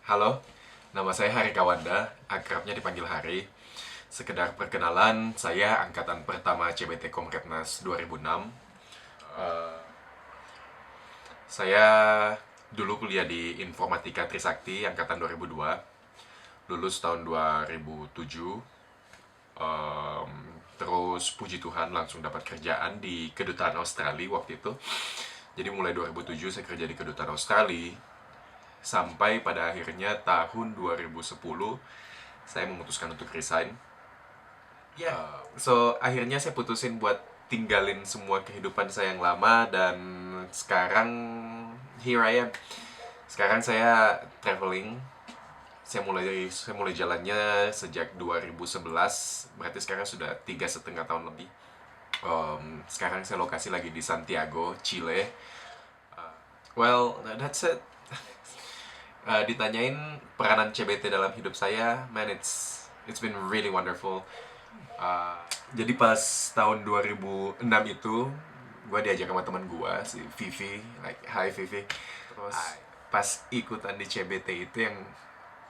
Halo, nama saya Hari Kawanda, akrabnya dipanggil Hari. Sekedar perkenalan, saya angkatan pertama CBT Komretnas 2006. Eh, saya dulu kuliah di Informatika Trisakti angkatan 2002, lulus tahun 2007. Em, Terus puji Tuhan langsung dapat kerjaan di kedutaan Australia waktu itu. Jadi mulai 2007 saya kerja di kedutaan Australia sampai pada akhirnya tahun 2010 saya memutuskan untuk resign. So akhirnya saya putusin buat tinggalin semua kehidupan saya yang lama dan sekarang here I am. Sekarang saya traveling. Saya mulai jalannya sejak 2011, berarti sekarang sudah 3,5 tahun lebih. Sekarang saya lokasi lagi di Santiago, Chile. Well, that's it. Ditanyain peranan CBT dalam hidup saya, man, it's been really wonderful. Uh, jadi pas tahun 2006 itu, gue diajak sama teman gue, si Vivi, like, hi Vivi. Terus pas ikutan di CBT itu yang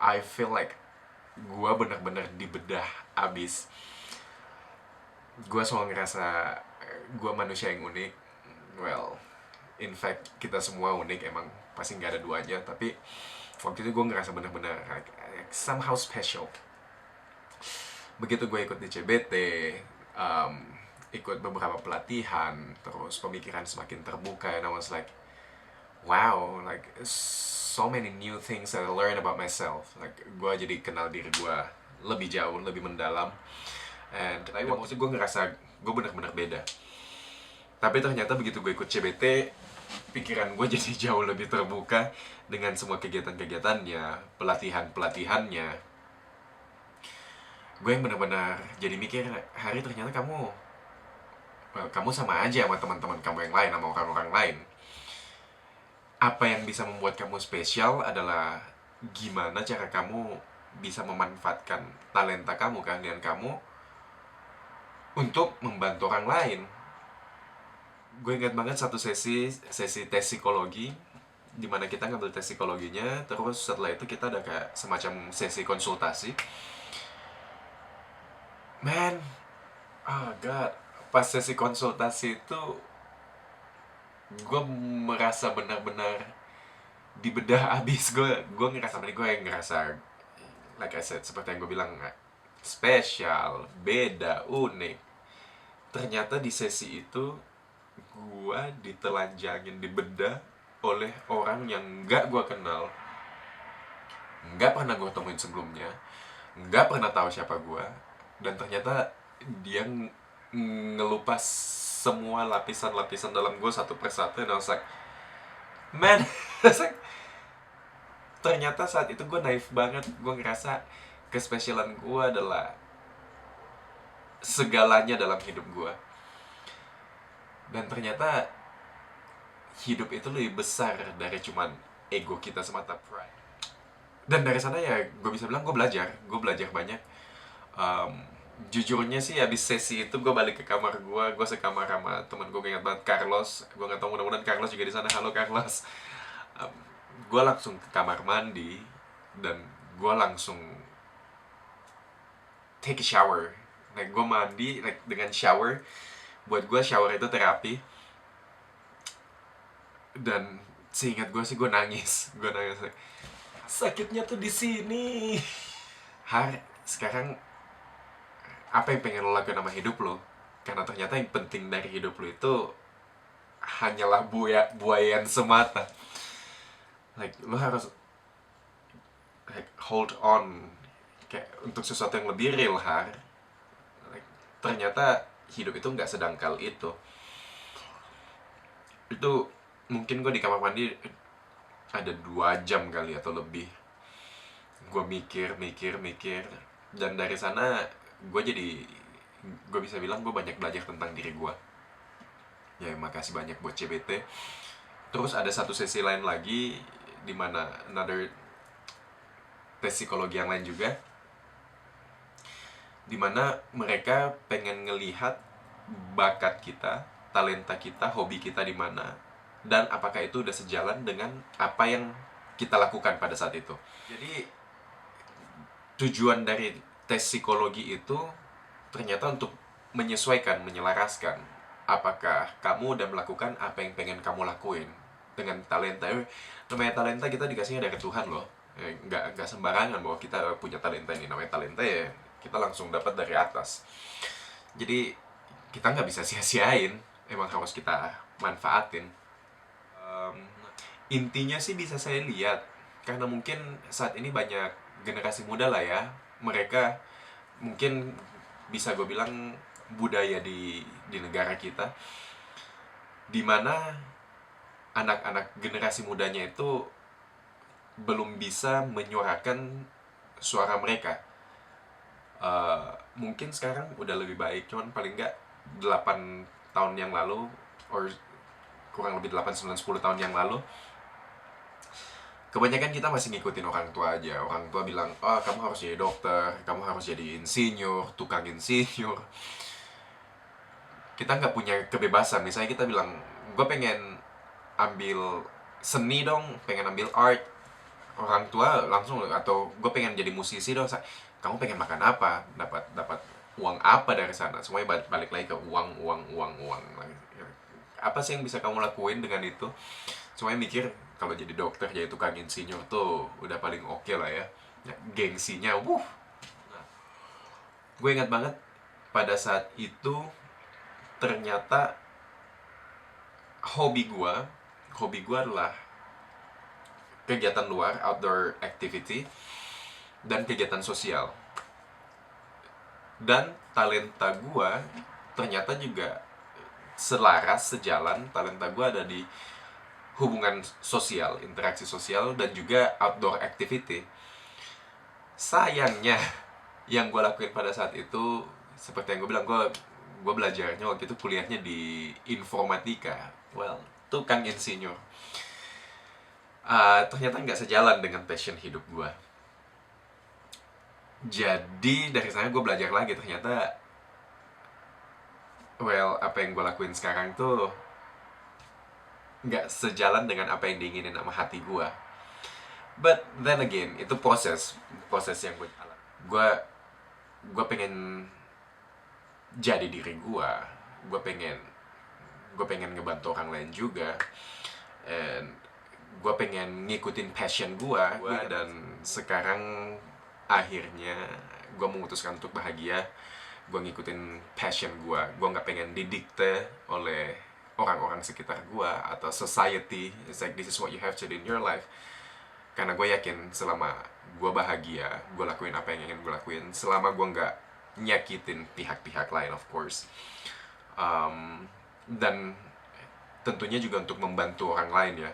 I feel like gue bener-bener dibedah abis. Gue selalu ngerasa gue manusia yang unik. Well, in fact kita semua unik, emang pasti nggak ada duanya. Tapi waktu itu gue ngerasa bener-bener like somehow special. Begitu gue ikut di CBT, um, ikut beberapa pelatihan, terus pemikiran semakin terbuka, and I was like, wow, like so many new things that I learn about myself. Like gue jadi kenal diri gue lebih jauh, lebih mendalam. And waktu itu gue ngerasa gue bener-bener beda. Tapi ternyata begitu gue ikut CBT, pikiran gue jadi jauh lebih terbuka dengan semua kegiatan-kegiatannya, pelatihan-pelatihannya. Gue yang benar-benar jadi mikir, Hari, ternyata kamu sama aja sama teman-teman kamu yang lain, sama orang-orang lain. Apa yang bisa membuat kamu spesial adalah gimana cara kamu bisa memanfaatkan talenta kamu, keahlian kamu untuk membantu orang lain. Gue ingat banget satu sesi tes psikologi, dimana kita ngambil tes psikologinya, terus setelah itu kita ada kayak semacam sesi konsultasi. Man, oh god, pas sesi konsultasi itu gue merasa benar-benar dibedah abis. Gue ngerasa, gue yang ngerasa, like I said, seperti yang gue bilang, spesial, beda, unik. Ternyata di sesi itu gue ditelanjangin, dibedah oleh orang yang nggak gue kenal, nggak pernah gue temuin sebelumnya, nggak pernah tahu siapa gue, dan ternyata dia ngelupas semua lapisan-lapisan dalam gue satu persatu. Dan I was like, man, ternyata saat itu gue naif banget. Gue ngerasa kespesialan gue adalah segalanya dalam hidup gue. Dan ternyata hidup itu lebih besar dari cuman ego kita semata, pride. Dan dari sana ya gue bisa bilang gue belajar banyak. Jujurnya sih abis sesi itu gue balik ke kamar gue sekamar sama temen gue ingat banget, Carlos. Gue nggak tahu, mudah-mudahan Carlos juga di sana. Halo Carlos. Gue langsung ke kamar mandi dan gue langsung take a shower. Like gue mandi like dengan shower. Buat gue shower itu terapi. Dan seingat gue sih gue nangis like, sakitnya tuh di sini. Sekarang apa yang pengen lo lakukan sama hidup lo? Karena ternyata yang penting dari hidup lo itu hanyalah buayan semata. Like lo harus like hold on kayak untuk sesuatu yang lebih real, like, ternyata hidup itu nggak sedangkal itu. Mungkin gue di kamar mandi ada 2 jam kali atau lebih. Gue mikir. Dan dari sana gue bisa bilang gue banyak belajar tentang diri gue. Ya makasih banyak buat CBT. Terus ada satu sesi lain lagi, dimana another tes psikologi yang lain juga, dimana mereka pengen ngelihat bakat kita, talenta kita, hobi kita di mana, dan apakah itu udah sejalan dengan apa yang kita lakukan pada saat itu. Jadi tujuan dari tes psikologi itu ternyata untuk menyesuaikan, menyelaraskan apakah kamu udah melakukan apa yang pengen kamu lakuin dengan talenta. Namanya talenta kita dikasihnya dari Tuhan loh. Nggak sembarangan bahwa kita punya talenta ini. Namanya talenta ya kita langsung dapat dari atas. Jadi kita nggak bisa sia-siain, emang harus kita manfaatin. Intinya sih bisa saya lihat karena mungkin saat ini banyak generasi muda lah ya, mereka mungkin bisa gue bilang budaya di negara kita dimana anak-anak generasi mudanya itu belum bisa menyuarakan suara mereka. Mungkin sekarang udah lebih baik, cuman paling nggak 8 tahun yang lalu, or kurang lebih 8, 9, 10 tahun yang lalu, kebanyakan kita masih ngikutin orang tua aja. Orang tua bilang, oh kamu harus jadi dokter, kamu harus jadi insinyur, tukang insinyur. Kita nggak punya kebebasan. Misalnya kita bilang, gue pengen ambil seni dong, pengen ambil art. Orang tua langsung, atau gue pengen jadi musisi dong. Kamu pengen makan apa? Dapat uang apa dari sana? Semuanya balik lagi ke uang. Apa sih yang bisa kamu lakuin dengan itu? Semuanya mikir kalau jadi dokter, jadi tukang insinyur tuh udah paling oke lah ya. Gengsinya, Nah, gue ingat banget pada saat itu ternyata hobi gue adalah kegiatan luar, outdoor activity, dan kegiatan sosial. Dan talenta gue ternyata juga selaras, sejalan. Talenta gue ada di hubungan sosial, interaksi sosial, dan juga outdoor activity. Sayangnya yang gue lakuin pada saat itu, seperti yang gue bilang, gue belajarnya waktu itu kuliahnya di informatika. Well, tukang insinyur. Ternyata nggak sejalan dengan passion hidup gue. Jadi dari sana gue belajar lagi, ternyata apa yang gue lakuin sekarang tuh nggak sejalan dengan apa yang diinginin sama hati gue. But then again, itu proses yang gue jalan. Gue pengen jadi diri gue. Gue pengen ngebantu orang lain juga. And gue pengen ngikutin passion gue. Dan sekarang akhirnya gue memutuskan untuk bahagia. Gue ngikutin passion gue. Gue nggak pengen didikte oleh orang-orang sekitar gue atau society. It's like this is what you have to do in your life. Karena gue yakin selama gue bahagia, gue lakuin apa yang ingin gue lakuin. Selama gue nggak nyakitin pihak-pihak lain, of course. Dan tentunya juga untuk membantu orang lain ya.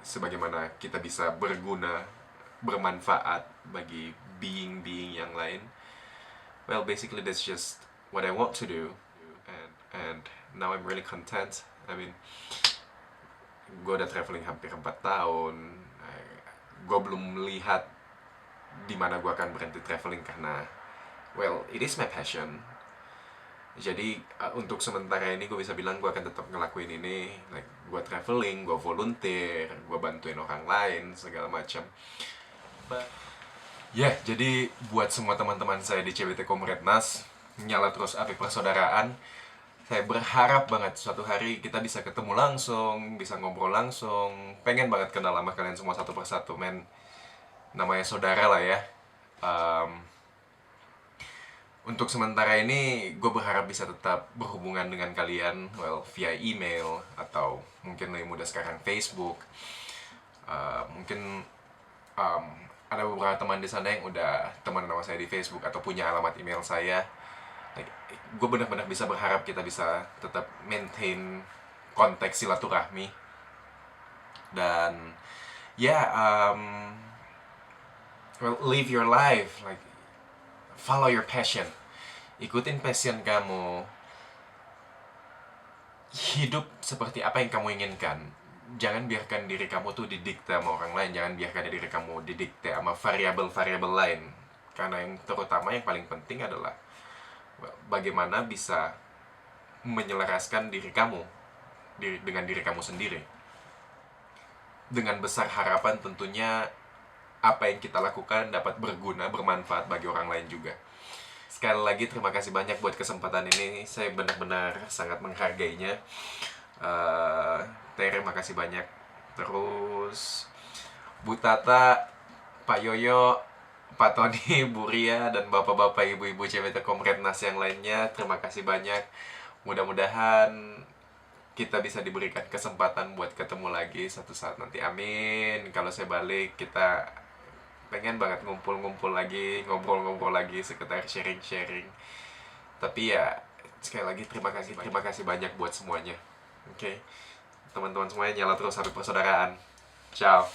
Sebagaimana kita bisa berguna, bermanfaat bagi being yang lain. Well, basically that's just what I want to do. And now I'm really content. I mean, gue udah traveling hampir 4 tahun. Gue belum melihat di mana gue akan berhenti traveling karena, well, it is my passion. Jadi untuk sementara ini gue bisa bilang gue akan tetap ngelakuin ini. Like, gue traveling, gue volunteer, gue bantuin orang lain, segala macam. Jadi buat semua teman-teman saya di CWT Komretnas, nyala terus api persaudaraan. Saya berharap banget suatu hari kita bisa ketemu langsung, bisa ngobrol langsung. Pengen banget kenal sama kalian semua satu persatu, men. Namanya saudara lah ya. Untuk sementara ini, gue berharap bisa tetap berhubungan dengan kalian, well, via email, atau mungkin lebih mudah sekarang Facebook. Mungkin ada beberapa teman di sana yang udah teman sama saya di Facebook atau punya alamat email saya. Gue benar-benar bisa berharap kita bisa tetap maintain konteks silaturahmi. Dan well, live your life, like follow your passion. Ikutin passion kamu. Hidup seperti apa yang kamu inginkan. Jangan biarkan diri kamu tuh didikte sama orang lain. Jangan biarkan diri kamu didikte sama variabel-variabel lain. Karena yang terutama, yang paling penting adalah bagaimana bisa menyelaraskan diri kamu dengan diri kamu sendiri. dengan besar harapan tentunya apa yang kita lakukan dapat berguna, bermanfaat bagi orang lain juga. Sekali lagi terima kasih banyak buat kesempatan ini. Saya benar-benar sangat menghargainya. Terima kasih banyak. Terus Bu Tata, Pak Yoyo, Pak Tony, Bu Ria, dan bapak-bapak, ibu-ibu CBT Komretnas yang lainnya, terima kasih banyak. Mudah-mudahan kita bisa diberikan kesempatan buat ketemu lagi satu saat nanti. Amin. Kalau saya balik, kita pengen banget ngumpul-ngumpul lagi, ngobrol-ngobrol lagi, sekedar sharing-sharing. Tapi ya, sekali lagi terima kasih banyak buat semuanya. Oke, teman-teman semuanya, nyala terus sampai persaudaraan. Ciao.